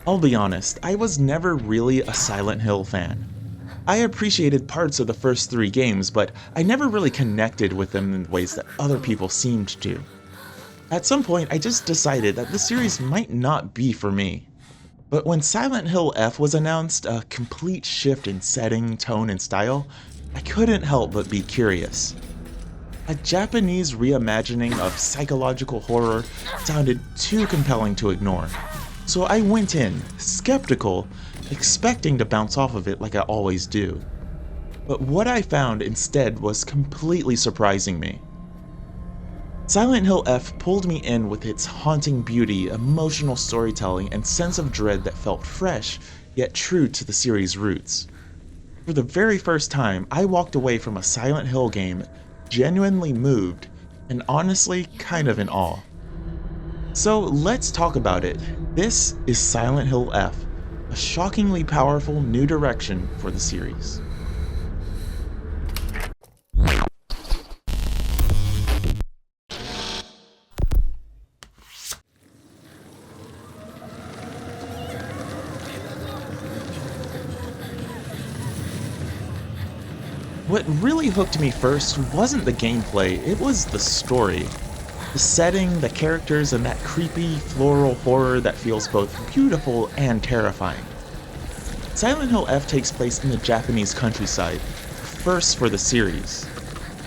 I'll be honest, I was never really a Silent Hill fan. I appreciated parts of the first three games, but I never really connected with them in ways that other people seemed to. At some point, I just decided that the series might not be for me. But when Silent Hill F was announced, a complete shift in setting, tone, and style, I couldn't help but be curious. A Japanese reimagining of psychological horror sounded too compelling to ignore. So I went in, skeptical, expecting to bounce off of it like I always do. But what I found instead was completely surprising me. Silent Hill F pulled me in with its haunting beauty, emotional storytelling, and sense of dread that felt fresh, yet true to the series' roots. For the very first time, I walked away from a Silent Hill game genuinely moved, and honestly kind of in awe. So let's talk about it. This is Silent Hill F, a shockingly powerful new direction for the series. What really hooked me first wasn't the gameplay, it was the story. The setting, the characters, and that creepy, floral horror that feels both beautiful and terrifying. Silent Hill F takes place in the Japanese countryside, first for the series.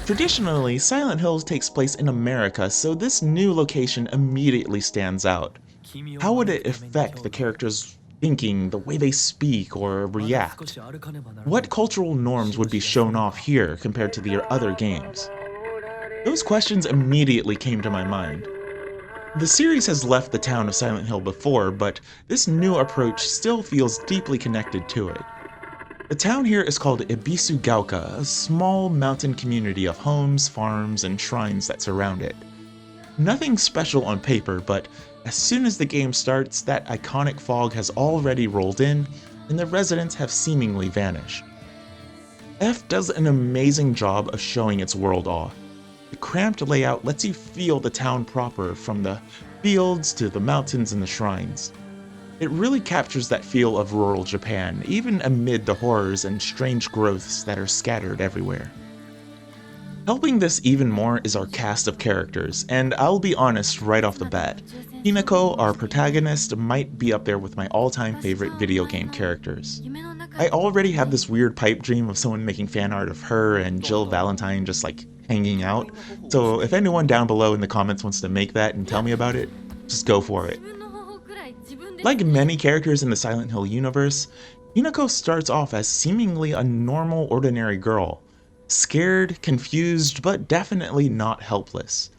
Traditionally, Silent Hill takes place in America, so this new location immediately stands out. How would it affect the characters' thinking, the way they speak or react? What cultural norms would be shown off here compared to the other games? Those questions immediately came to my mind. The series has left the town of Silent Hill before, but this new approach still feels deeply connected to it. The town here is called Ibisugaoka, a small mountain community of homes, farms, and shrines that surround it. Nothing special on paper, but as soon as the game starts, that iconic fog has already rolled in, and the residents have seemingly vanished. F does an amazing job of showing its world awe. The cramped layout lets you feel the town proper, from the fields to the mountains and the shrines. It really captures that feel of rural Japan, even amid the horrors and strange growths that are scattered everywhere. Helping this even more is our cast of characters, and I'll be honest right off the bat, Hinako, our protagonist, might be up there with my all-time favorite video game characters. I already have this weird pipe dream of someone making fan art of her and Jill Valentine just hanging out, so if anyone down below in the comments wants to make that and tell me about it, just go for it. Like many characters in the Silent Hill universe, Hinako starts off as seemingly a normal, ordinary girl. Scared, confused, but definitely not helpless.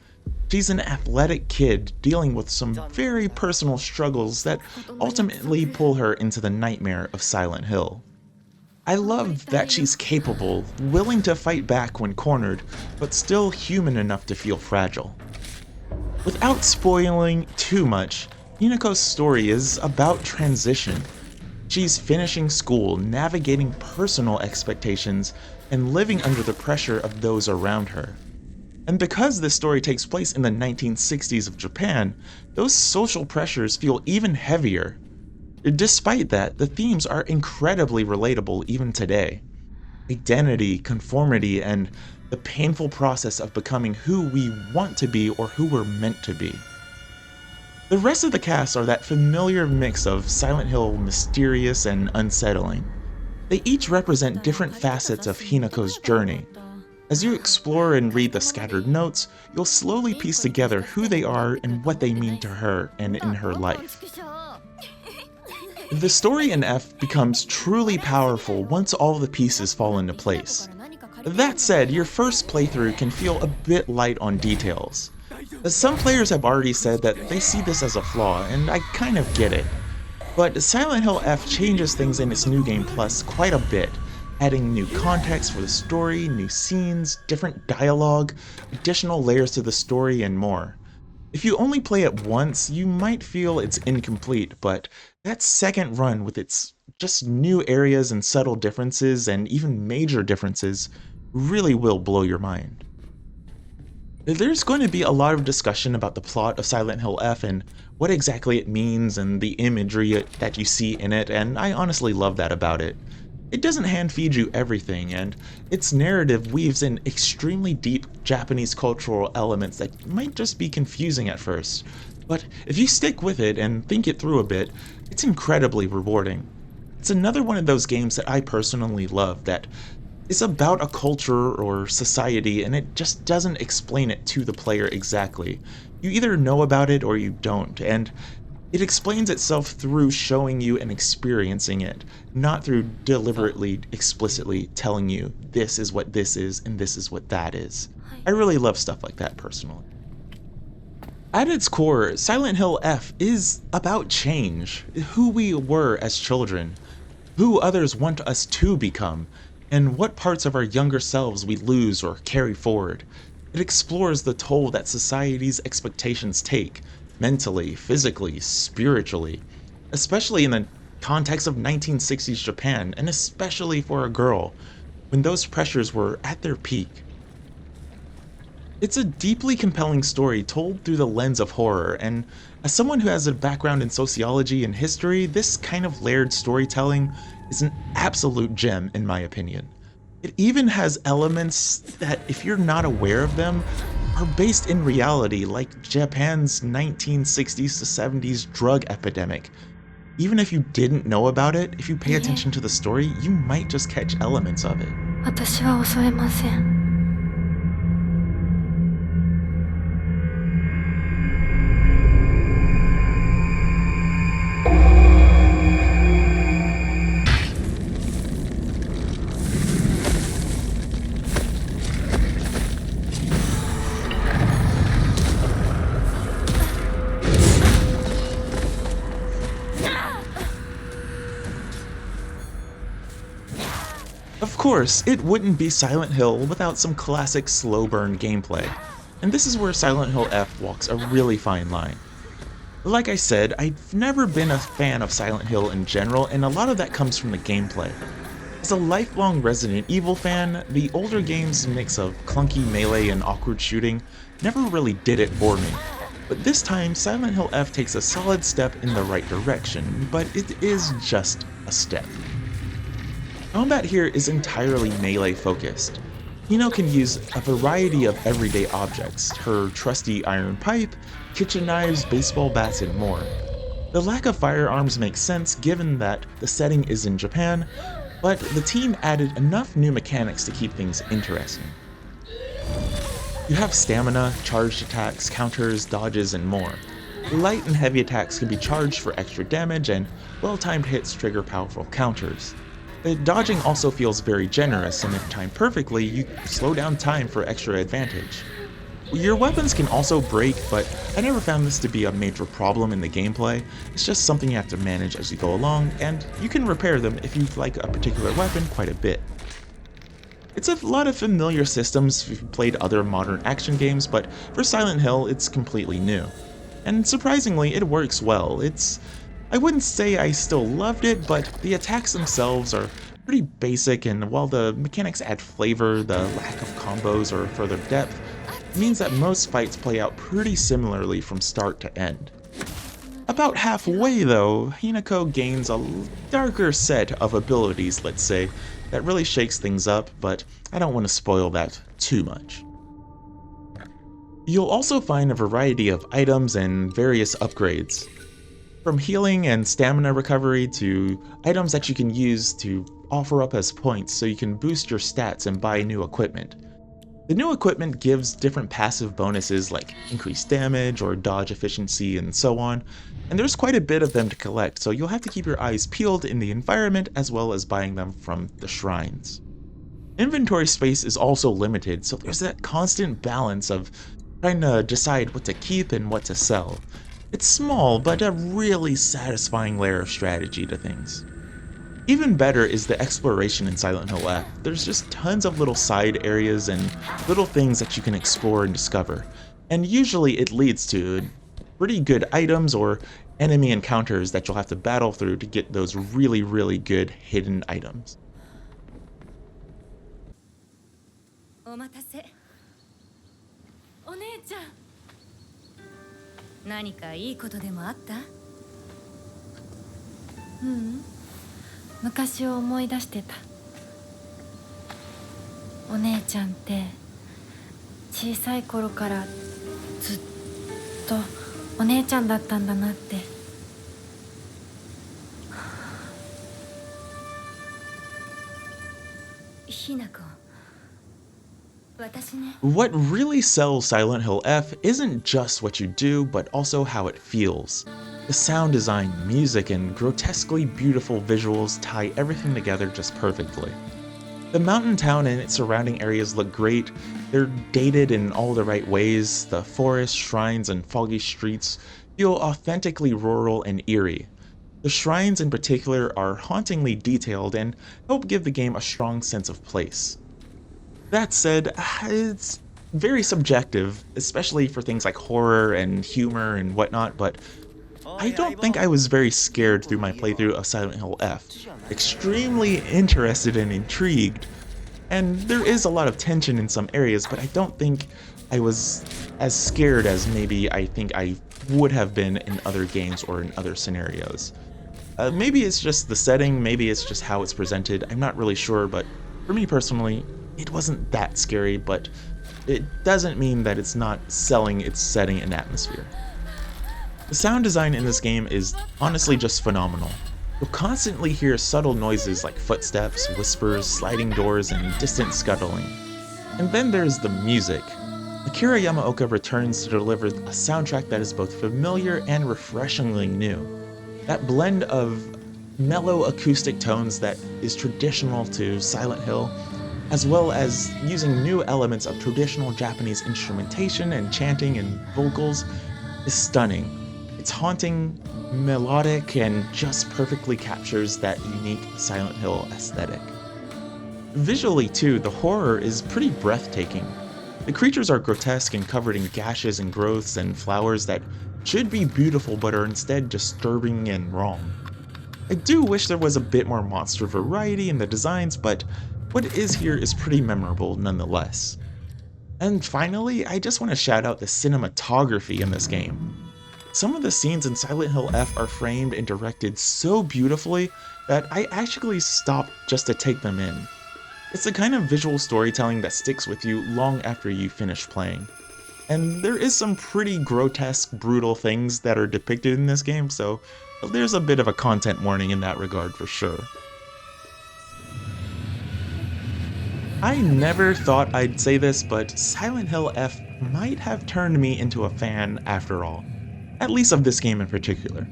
She's an athletic kid dealing with some very personal struggles that ultimately pull her into the nightmare of Silent Hill. I love that she's capable, willing to fight back when cornered, but still human enough to feel fragile. Without spoiling too much, Hinako's story is about transition. She's finishing school, navigating personal expectations, and living under the pressure of those around her. And because this story takes place in the 1960s of Japan, those social pressures feel even heavier. Despite that, the themes are incredibly relatable even today. Identity, conformity, and the painful process of becoming who we want to be or who we're meant to be. The rest of the cast are that familiar mix of Silent Hill mysterious and unsettling. They each represent different facets of Hinako's journey. As you explore and read the scattered notes, you'll slowly piece together who they are and what they mean to her and in her life. The story in F becomes truly powerful once all the pieces fall into place. That said, your first playthrough can feel a bit light on details. Some players have already said that they see this as a flaw, and I kind of get it. But Silent Hill F changes things in its New Game Plus quite a bit, adding new context for the story, new scenes, different dialogue, additional layers to the story, and more. If you only play it once, you might feel it's incomplete, but that second run with its just new areas and subtle differences and even major differences really will blow your mind. There's going to be a lot of discussion about the plot of Silent Hill F and what exactly it means and the imagery that you see in it, and I honestly love that about it. It doesn't hand feed you everything, and its narrative weaves in extremely deep Japanese cultural elements that might just be confusing at first. But if you stick with it and think it through a bit, it's incredibly rewarding. It's another one of those games that I personally love that is about a culture or society and it just doesn't explain it to the player exactly. You either know about it or you don't, and it explains itself through showing you and experiencing it, not through deliberately, explicitly telling you this is what this is and this is what that is. I really love stuff like that personally. At its core, Silent Hill F is about change, who we were as children, who others want us to become, and what parts of our younger selves we lose or carry forward. It explores the toll that society's expectations take, mentally, physically, spiritually, especially in the context of 1960s Japan, and especially for a girl, when those pressures were at their peak. It's a deeply compelling story told through the lens of horror, and as someone who has a background in sociology and history, this kind of layered storytelling is an absolute gem in my opinion. It even has elements that, if you're not aware of them, are based in reality, like Japan's 1960s to 70s drug epidemic. Even if you didn't know about it, if you pay attention to the story, you might just catch elements of it. 私は恐れません。Of course, it wouldn't be Silent Hill without some classic slow burn gameplay, and this is where Silent Hill F walks a really fine line. Like I said, I've never been a fan of Silent Hill in general, and a lot of that comes from the gameplay. As a lifelong Resident Evil fan, the older game's mix of clunky melee and awkward shooting never really did it for me. But this time, Silent Hill F takes a solid step in the right direction, but it is just a step. Combat here is entirely melee focused. Hino can use a variety of everyday objects, her trusty iron pipe, kitchen knives, baseball bats, and more. The lack of firearms makes sense given that the setting is in Japan, but the team added enough new mechanics to keep things interesting. You have stamina, charged attacks, counters, dodges, and more. Light and heavy attacks can be charged for extra damage, and well-timed hits trigger powerful counters. The dodging also feels very generous, and if timed perfectly, you slow down time for extra advantage. Your weapons can also break, but I never found this to be a major problem in the gameplay. It's just something you have to manage as you go along, and you can repair them if you like a particular weapon quite a bit. It's a lot of familiar systems if you've played other modern action games, but for Silent Hill, it's completely new. And surprisingly, it works well. I wouldn't say I still loved it, but the attacks themselves are pretty basic, and while the mechanics add flavor, the lack of combos or further depth means that most fights play out pretty similarly from start to end. About halfway though, Hinako gains a darker set of abilities, let's say, that really shakes things up, but I don't want to spoil that too much. You'll also find a variety of items and various upgrades. From healing and stamina recovery to items that you can use to offer up as points so you can boost your stats and buy new equipment. The new equipment gives different passive bonuses like increased damage or dodge efficiency and so on, and there's quite a bit of them to collect, so you'll have to keep your eyes peeled in the environment as well as buying them from the shrines. Inventory space is also limited, so there's that constant balance of trying to decide what to keep and what to sell. It's small, but a really satisfying layer of strategy to things. Even better is the exploration in Silent Hill F. There's just tons of little side areas and little things that you can explore and discover, and usually it leads to pretty good items or enemy encounters that you'll have to battle through to get those really good hidden items. お待たせ。お姉ちゃん。何かいいことでもあった？ううん、昔を思い出してた。お姉ちゃんって小さい頃からずっとお姉ちゃんだったんだなって。ひなこ、私ね。 What really sells Silent Hill F isn't just what you do, but also how it feels. The sound design, music, and grotesquely beautiful visuals tie everything together just perfectly. The mountain town and its surrounding areas look great. They're dated in all the right ways. The forests, shrines, and foggy streets feel authentically rural and eerie. The shrines in particular are hauntingly detailed and help give the game a strong sense of place. That said, it's very subjective, especially for things like horror and humor and whatnot, but I don't think I was very scared through my playthrough of Silent Hill F. Extremely interested and intrigued, and there is a lot of tension in some areas, but I don't think I was as scared as maybe I think I would have been in other games or in other scenarios. Maybe it's just the setting, maybe it's just how it's presented, I'm not really sure, but for me personally, it wasn't that scary, but it doesn't mean that it's not selling its setting and atmosphere. The sound design in this game is honestly just phenomenal. You'll constantly hear subtle noises like footsteps, whispers, sliding doors, and distant scuttling. And then there's the music. Akira Yamaoka returns to deliver a soundtrack that is both familiar and refreshingly new. That blend of mellow acoustic tones that is traditional to Silent Hill, as well as using new elements of traditional Japanese instrumentation and chanting and vocals, is stunning. It's haunting, melodic, and just perfectly captures that unique Silent Hill aesthetic. Visually too, the horror is pretty breathtaking. The creatures are grotesque and covered in gashes and growths and flowers that should be beautiful but are instead disturbing and wrong. I do wish there was a bit more monster variety in the designs, but what is here is pretty memorable nonetheless. And finally, I just want to shout out the cinematography in this game. Some of the scenes in Silent Hill F are framed and directed so beautifully that I actually stopped just to take them in. It's the kind of visual storytelling that sticks with you long after you finish playing. And there is some pretty grotesque, brutal things that are depicted in this game, so there's a bit of a content warning in that regard for sure. I never thought I'd say this, but Silent Hill F might have turned me into a fan after all. At least of this game in particular.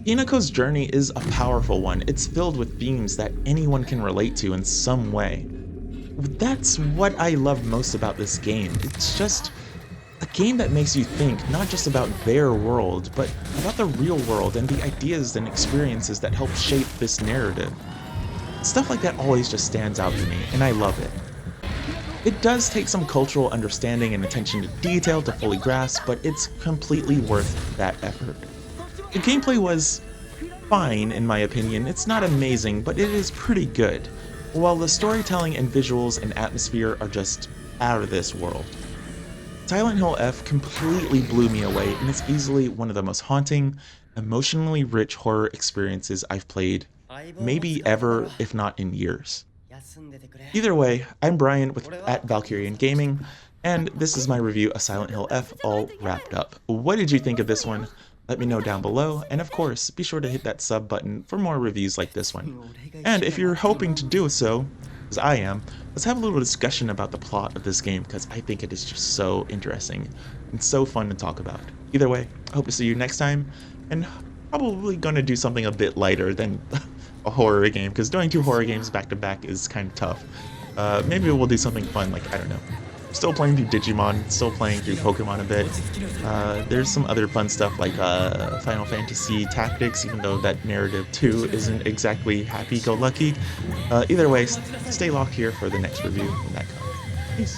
Hinako's journey is a powerful one. It's filled with themes that anyone can relate to in some way. That's what I love most about this game. It's just a game that makes you think not just about their world, but about the real world and the ideas and experiences that help shape this narrative. Stuff like that always just stands out to me, and I love it. It does take some cultural understanding and attention to detail to fully grasp, but it's completely worth that effort. The gameplay was fine in my opinion. It's not amazing, but it is pretty good, while the storytelling and visuals and atmosphere are just out of this world. Silent Hill F completely blew me away, and it's easily one of the most haunting, emotionally rich horror experiences I've played, maybe ever, if not in years. Either way, I'm Brian with at Valkerion Gaming, and this is my review of Silent Hill F all wrapped up. What did you think of this one? Let me know down below, and of course, be sure to hit that sub button for more reviews like this one. And if you're hoping to do so, as I am, let's have a little discussion about the plot of this game, because I think it is just so interesting and so fun to talk about. Either way, I hope to see you next time, and probably gonna do something a bit lighter than a horror game, because doing 2 horror games back to back is kind of tough. Maybe we'll do something fun, like, I don't know. Still playing through Digimon, still playing through Pokemon a bit. There's some other fun stuff like Final Fantasy Tactics, even though that narrative too isn't exactly happy-go-lucky. Either way, stay locked here for the next review when that comes. Peace.